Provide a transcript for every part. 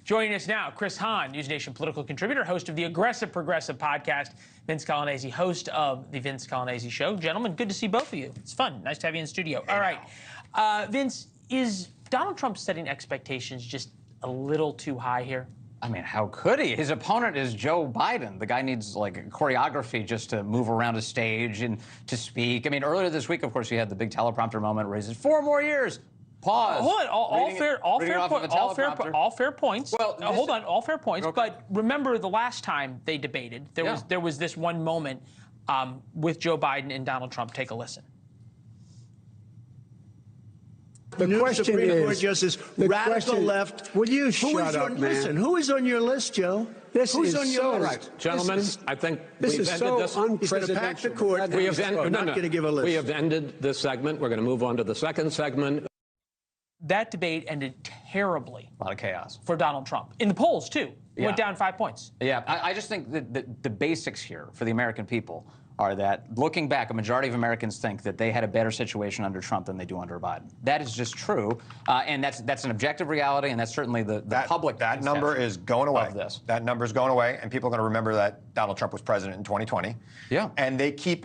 Joining us now, Chris Hahn, NewsNation political contributor, host of the Aggressive Progressive podcast, Vince Colonnese, host of the Vince Colonnese Show. Gentlemen, good to see both of you. It's fun. Nice to have you in the studio. All right. Vince, is Donald Trump setting expectations just a little too high here? I mean, how could he? His opponent is Joe Biden. The guy needs, like, choreography just to move around a stage and to speak. I mean, earlier this week, of course, he had the big teleprompter moment where he says, 4 more years. Pause. Hold on. All fair points. Well, hold on. All fair points. Okay. But remember the last time they debated, there was this one moment with Joe Biden and Donald Trump. Take a listen. The question Supreme is, Court Justice, radical left. Will you shut up, man? Listen, who is on your list, Joe? Who's on your list? Right. Gentlemen, I think this is so unprecedented. He's going to pack the court. we have We're not going to give a list. We have ended this segment. We're going to move on to the second segment. That debate ended terribly. A lot of chaos. For Donald Trump. In the polls, too. Yeah. Went down 5 points. Yeah, I just think that the basics here for the American people are that, looking back, a majority of Americans think that they had a better situation under Trump than they do under Biden. That is just true, and that's an objective reality, and that's certainly the public. That number is going away. Of this. That number is going away, and people are going to remember that Donald Trump was president in 2020. Yeah. And they keep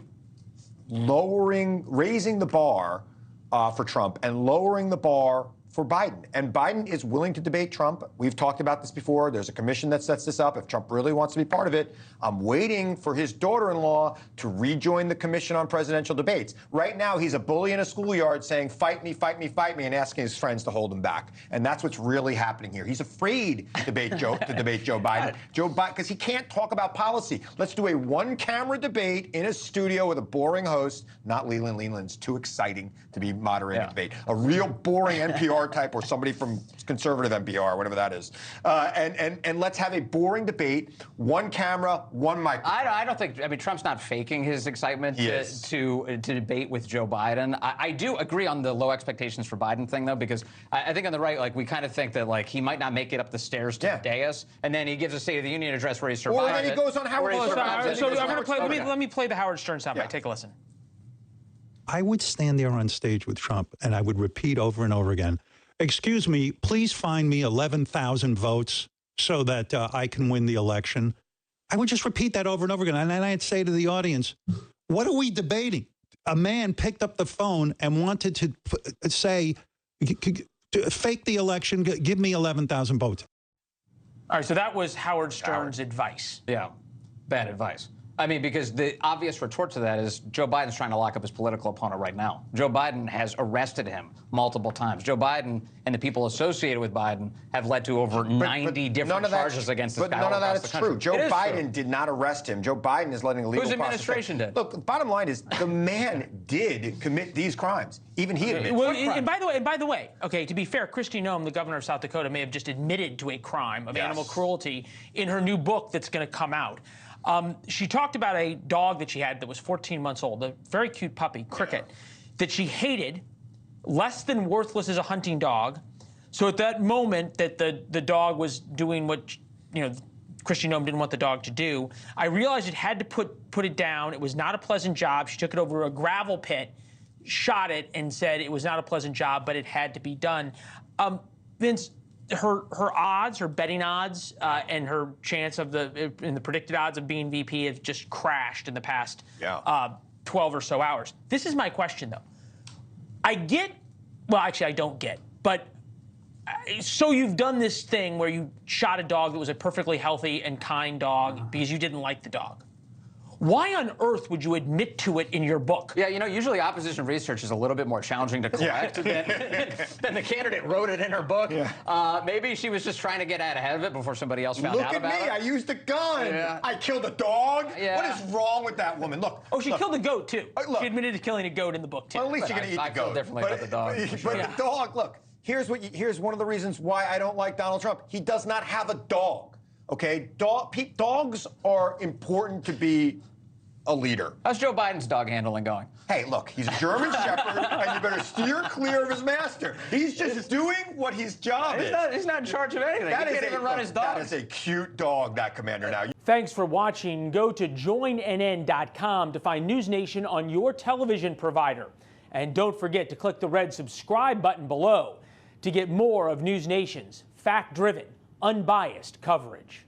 raising the bar for Trump and lowering the bar for Biden. And Biden is willing to debate Trump. We've talked about this before. There's a commission that sets this up. If Trump really wants to be part of it, I'm waiting for his daughter-in-law to rejoin the commission on presidential debates. Right now, he's a bully in a schoolyard saying, fight me, fight me, fight me, and asking his friends to hold him back. And that's what's really happening here. He's afraid to debate Joe Biden. Because he can't talk about policy. Let's do a one-camera debate in a studio with a boring host. Not Leland. Leland's too exciting to be moderating a debate. A real boring NPR type or somebody from conservative NPR, whatever that is. And let's have a boring debate, one camera, one mic. I don't think, I mean, Trump's not faking his excitement to debate with Joe Biden. I do agree on the low expectations for Biden thing, though, because I think on the right, like, we kind of think that, like, he might not make it up the stairs to the dais, and then he gives a State of the Union address where he survives. Or then he goes on Howard Stern. So I'm going to play, let me play the Howard Stern soundbite. Take a listen. I would stand there on stage with Trump, and I would repeat over and over again, excuse me, please find me 11,000 votes so that I can win the election. I would just repeat that over and over again. And then I'd say to the audience, what are we debating? A man picked up the phone and wanted to say, fake the election, give me 11,000 votes. All right, so that was Howard Stern's advice. Yeah, bad advice. I mean, because the obvious retort to that is Joe Biden's trying to lock up his political opponent right now. Joe Biden has arrested him multiple times. Joe Biden and the people associated with Biden have led to over 90 different charges against this guy. But none of that is true. Joe Biden did not arrest him. Joe Biden is letting a legal process. Whose administration did? Look, the bottom line is the man did commit these crimes. Even he admitted. Well, and by the way, okay, to be fair, Kristi Noem, the governor of South Dakota, may have just admitted to a crime of animal cruelty in her new book that's going to come out. She talked about a dog that she had that was 14 months old, a very cute puppy, Cricket, that she hated, less than worthless as a hunting dog. So at that moment that the dog was doing what, Kristi Noem didn't want the dog to do, I realized it had to put it down. It was not a pleasant job. She took it over to a gravel pit, shot it, and said it was not a pleasant job, but it had to be done. Vince, her odds, her betting odds, and her chance of in the predicted odds of being VP have just crashed in the past 12 or so hours. This is my question, though. I don't get, but so you've done this thing where you shot a dog that was a perfectly healthy and kind dog because you didn't like the dog. Why on earth would you admit to it in your book? Yeah, usually opposition research is a little bit more challenging to collect than the candidate wrote it in her book. Yeah. Maybe she was just trying to get ahead of it before somebody else found out about it. Look at me, I used a gun. Yeah. I killed a dog. Yeah. What is wrong with that woman? Look. Oh, she killed a goat, too. Look. She admitted to killing a goat in the book, too. Well, at least you're going to eat the goat. I feel differently about the dog. But the dog, look, here's one of the reasons why I don't like Donald Trump. He does not have a dog, okay? Dogs are important to be a leader. How's Joe Biden's dog handling going? Hey, look, he's a German Shepherd, and you better steer clear of his master. He's just doing what his job is. He's not in charge of anything. He can't even run his dog. That is a cute dog, that commander now. Thanks for watching. Go to joinnn.com to find NewsNation on your television provider. And don't forget to click the red subscribe button below to get more of NewsNation's fact-driven, unbiased coverage.